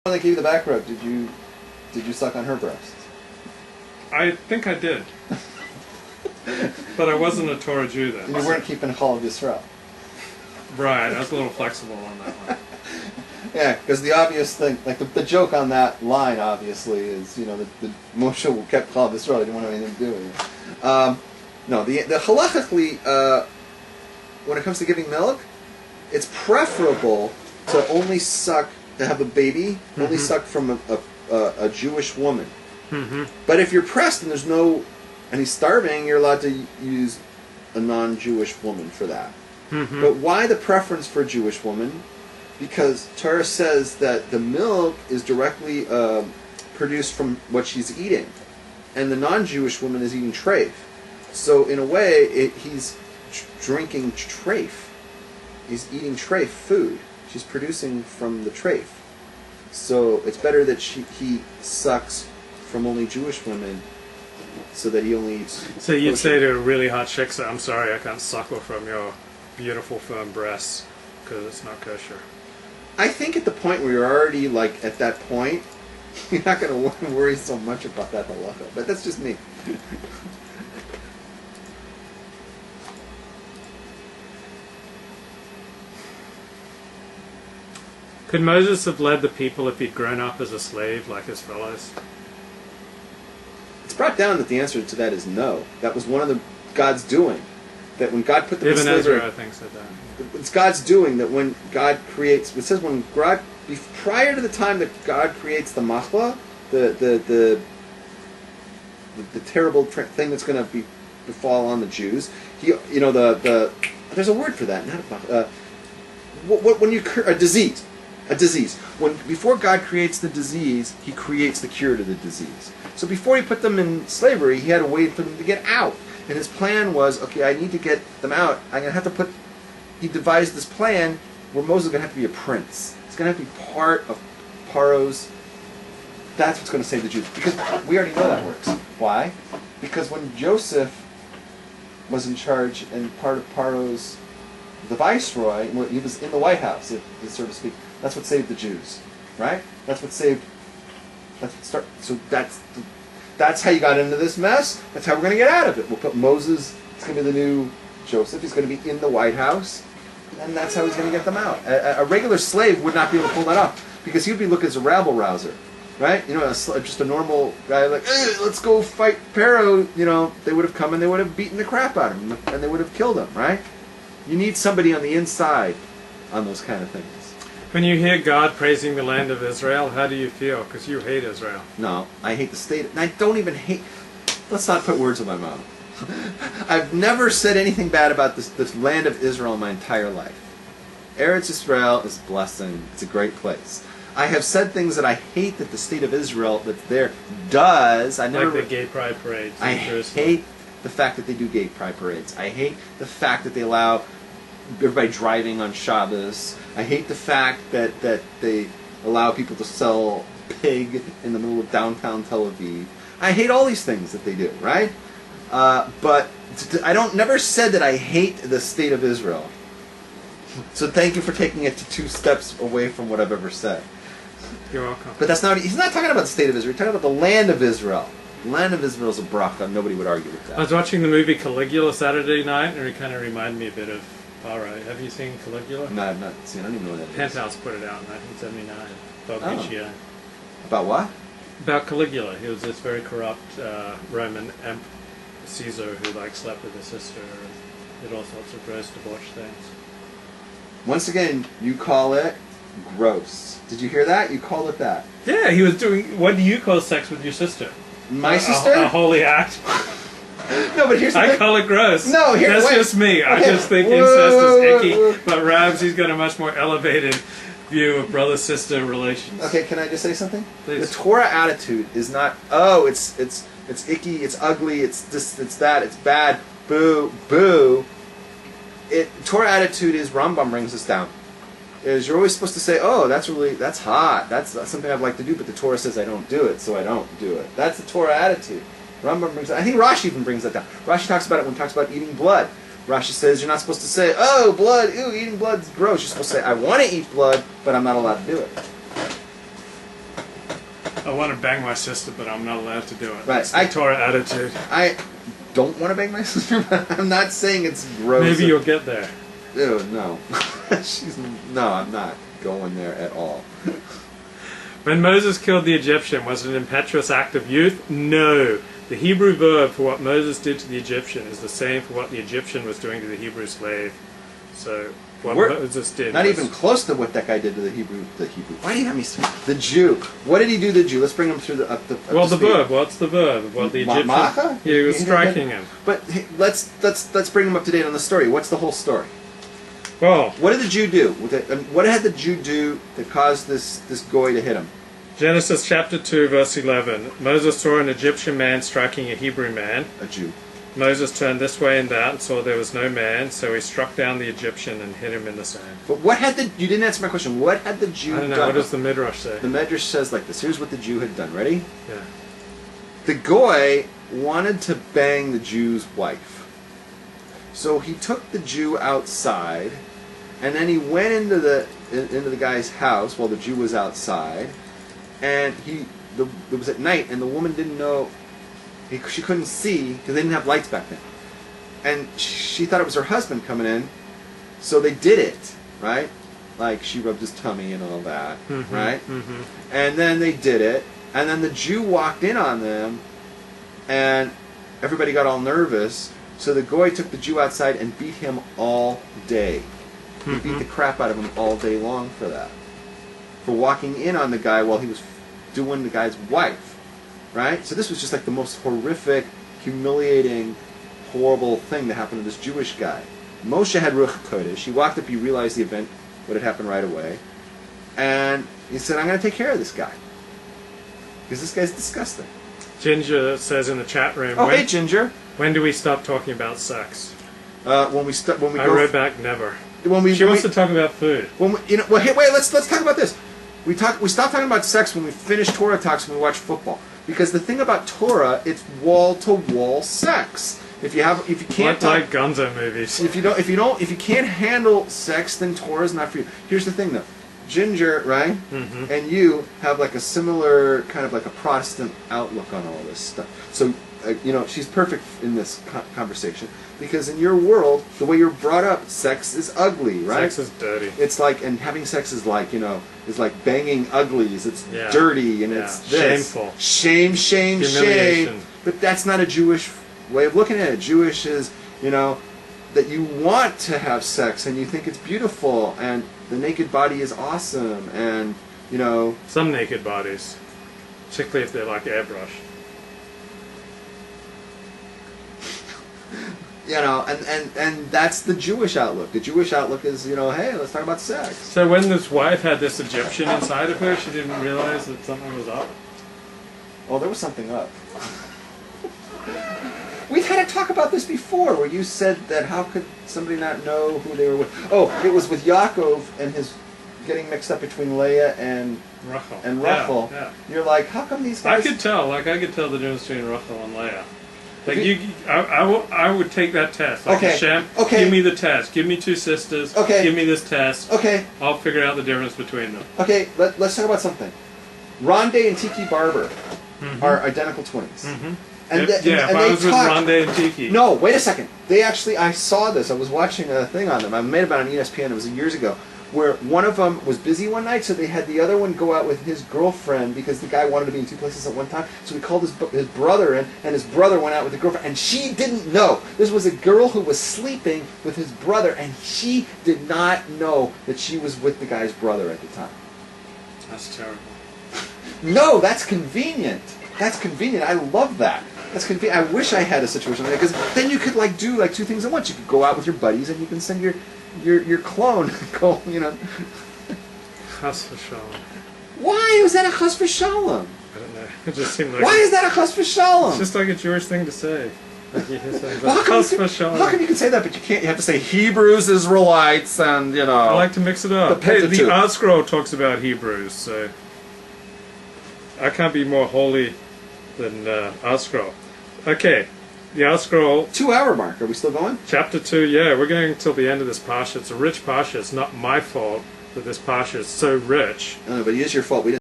When they gave you the back rub, did you suck on her breast? I think I did. But I wasn't a Torah Jew then. And you weren't keeping Chol Yisrael. Right, I was a little flexible on that one. Yeah, because the obvious thing, like the joke on that line, obviously, is, you know, the Moshe kept Chol Yisrael, he didn't want anything to do with it. No, the halachically, when it comes to giving milk, it's preferable to only suck, to have a baby, only suck from a Jewish woman. But if you're pressed and there's no, and he's starving, you're allowed to use a non-Jewish woman for that. But why the preference for a Jewish woman? Because Torah says that the milk is directly produced from what she's eating, and the non-Jewish woman is eating treif. So in a way, he's drinking treif. He's eating treif food. She's producing from the treif. So it's better that he sucks from only Jewish women, so that he only eats. So you'd say to a really hot shiksa, I'm sorry, I can't suckle from your beautiful firm breasts because it's not kosher. I think at the point where you're already like at that point, you're not going to worry so much about that halacha. But that's just me. Could Moses have led the people if he'd grown up as a slave like his fellows? It's brought down that the answer to that is no. That was one of the God's doing. That when God put them in Even slavery, Ezra, I think, said that. It's God's doing that when God creates. It says when God, prior to the time that God creates the machla, the terrible thing that's going to befall on the Jews. There's a word for that. Not when you a disease. A disease. Before God creates the disease, He creates the cure to the disease. So before He put them in slavery, He had to wait for them to get out. And His plan was, okay, I need to get them out. I'm going to have to put... He devised this plan where Moses is going to have to be a prince. He's going to have to be part of Paro's... That's what's going to save the Jews. Because we already know that works. Why? Because when Joseph was in charge and part of Paro's... The viceroy, he was in the White House, so to speak. That's what saved the Jews, right? That's what saved. So that's how you got into this mess. That's how we're going to get out of it. We'll put Moses. It's going to be the new Joseph. He's going to be in the White House, and that's how he's going to get them out. A regular slave would not be able to pull that off because he'd be looking as a rabble rouser, right? You know, just a normal guy like, let's go fight Pharaoh. You know, they would have come and they would have beaten the crap out of him, and they would have killed him, right? You need somebody on the inside on those kind of things. When you hear God praising the land of Israel, how do you feel? Because you hate Israel. No, I hate the state. And I don't even hate... Let's not put words in my mouth. I've never said anything bad about this land of Israel in my entire life. Eretz Israel is a blessing. It's a great place. I have said things that I hate that the state of Israel that's there does. I never... Like the gay pride parades. I hate the fact that they do gay pride parades. I hate the fact that they allow everybody driving on Shabbos. I hate the fact that they allow people to sell pig in the middle of downtown Tel Aviv. I hate all these things that they do, right? But I never said that I hate the state of Israel. So thank you for taking it to 2 steps away from what I've ever said. You're welcome. But that's not. He's not talking about the state of Israel. He's talking about the land of Israel. The land of Israel is a bracha. Nobody would argue with that. I was watching the movie Caligula Saturday night, and it kind of reminded me a bit of... All right, have you seen Caligula? No, I've not seen. I don't even know what that is. Penthouse put it out in 1979. About Gucci. About what? About Caligula. He was this very corrupt Roman Caesar who slept with his sister and did all sorts of gross debauched things. Once again, you call it gross. Did you hear that? You called it that. Yeah, he was doing... What do you call sex with your sister? My sister? A holy act. No, but here's the thing. I call it gross. No, that's just me. Okay. I just think incest is icky. But Rabbs, he's got a much more elevated view of brother-sister relations. Okay, can I just say something? Please. The Torah attitude is not, oh, it's icky, it's ugly, it's this, it's that, it's bad, boo, boo. Torah attitude is, Rambam brings us down. Is you're always supposed to say, oh, that's hot, that's something I'd like to do, but the Torah says I don't do it, so I don't do it. That's the Torah attitude. Rambam brings that. I think Rashi even brings that down. Rashi talks about it when he talks about eating blood. Rashi says you're not supposed to say, oh, blood, ew, eating blood's gross. You're supposed to say, I want to eat blood, but I'm not allowed to do it. I want to bang my sister, but I'm not allowed to do it. Right. It's the Torah attitude. I don't want to bang my sister, but I'm not saying it's gross. Maybe you'll get there. Ew, no. No, I'm not going there at all. When Moses killed the Egyptian, was it an impetuous act of youth? No. The Hebrew verb for what Moses did to the Egyptian is the same for what the Egyptian was doing to the Hebrew slave. So what Moses did not was even close to what that guy did to the Hebrew. Why do you have me say the Jew? What did he do to the Jew? Let's bring him through the up the. Well, the verb. What's the verb? Well, the Egyptian. Macha? He was striking him. But hey, let's bring him up to date on the story. What's the whole story? Well, what did the Jew do? What had the Jew do that caused this goy to hit him? Genesis chapter 2, verse 11. Moses saw an Egyptian man striking a Hebrew man. A Jew. Moses turned this way and that and saw there was no man, so he struck down the Egyptian and hit him in the sand. But what had the... You didn't answer my question. What had the Jew done? I don't know. What does the Midrash say? The Midrash says like this. Here's what the Jew had done. Ready? Yeah. The goy wanted to bang the Jew's wife. So he took the Jew outside, and then he went into the guy's house while the Jew was outside, and it was at night, and the woman didn't know, she couldn't see because they didn't have lights back then, and she thought it was her husband coming in, so they did it, right? Like she rubbed his tummy and all that, right? And then they did it, and then the Jew walked in on them, and everybody got all nervous. So the goy took the Jew outside and beat him all day. He beat the crap out of him all day long for that. For walking in on the guy while he was doing the guy's wife. Right? So this was just like the most horrific, humiliating, horrible thing that happened to this Jewish guy. Moshe had Ruach HaKodesh. He walked up, he realized the event, what had happened right away. And he said, I'm going to take care of this guy. Because this guy's disgusting. Ginger says in the chat room. Oh, hey, Ginger. When do we stop talking about sex? When we I wrote back never. She wants to talk about food. Hey, wait. Let's talk about this. We stop talking about sex when we finish Torah talks when we watch football, because the thing about Torah, it's wall to wall sex. If you can't like Gonzo movies. If you can't handle sex, then Torah is not for you. Here's the thing, though. Ginger, right? And you have like a similar kind of like a Protestant outlook on all this stuff. So. She's perfect in this conversation because in your world, the way you're brought up, sex is ugly, right? Sex is dirty. It's like, and having sex is like, is like banging uglies. It's dirty and it's this. Shameful. Shame. But that's not a Jewish way of looking at it. Jewish is, that you want to have sex and you think it's beautiful and the naked body is awesome and, Some naked bodies, particularly if they're like airbrushed. And that's the Jewish outlook. The Jewish outlook is, hey, let's talk about sex. So when this wife had this Egyptian inside of her, she didn't realize that something was up? Oh, there was something up. We've had a talk about this before, where you said that how could somebody not know who they were with? Oh, it was with Yaakov and his getting mixed up between Leah and Rachel. Yeah. You're like, how come these guys... I could tell the difference between Rachel and Leah. Like I would take that test. Like Hashem, give me the test. Give me two sisters. Give me this test. I'll figure out the difference between them. Let's talk about something. Rondé and Tiki Barber are identical twins. If I was with Rondé and Tiki. No, wait a second. They actually, I saw this. I was watching a thing on them. I made about on ESPN. It was years ago. Where one of them was busy one night, so they had the other one go out with his girlfriend because the guy wanted to be in two places at one time. So he called his brother in, and his brother went out with the girlfriend, and she didn't know. This was a girl who was sleeping with his brother, and she did not know that she was with the guy's brother at the time. That's terrible. No, that's convenient. That's convenient. I love that. That's convenient. I wish I had a situation like that, because then you could do two things at once. You could go out with your buddies, and you can send your clone go, Chas v'shalom. Why was that a chas v'shalom? I don't know. It just seemed like... Why is that a chas v'shalom? It's just like a Jewish thing to say. Like how come you can say that, but you can't? You have to say Hebrews, Israelites, and, I like to mix it up. The Art Scroll talks about Hebrews, so... I can't be more holy than Art Scroll. Okay. The Art Scroll... 2-hour mark. Are we still going? Chapter 2, yeah. We're going until the end of this Parsha. It's a rich Parsha. It's not my fault that this Parsha is so rich. No, but it is your fault. We didn't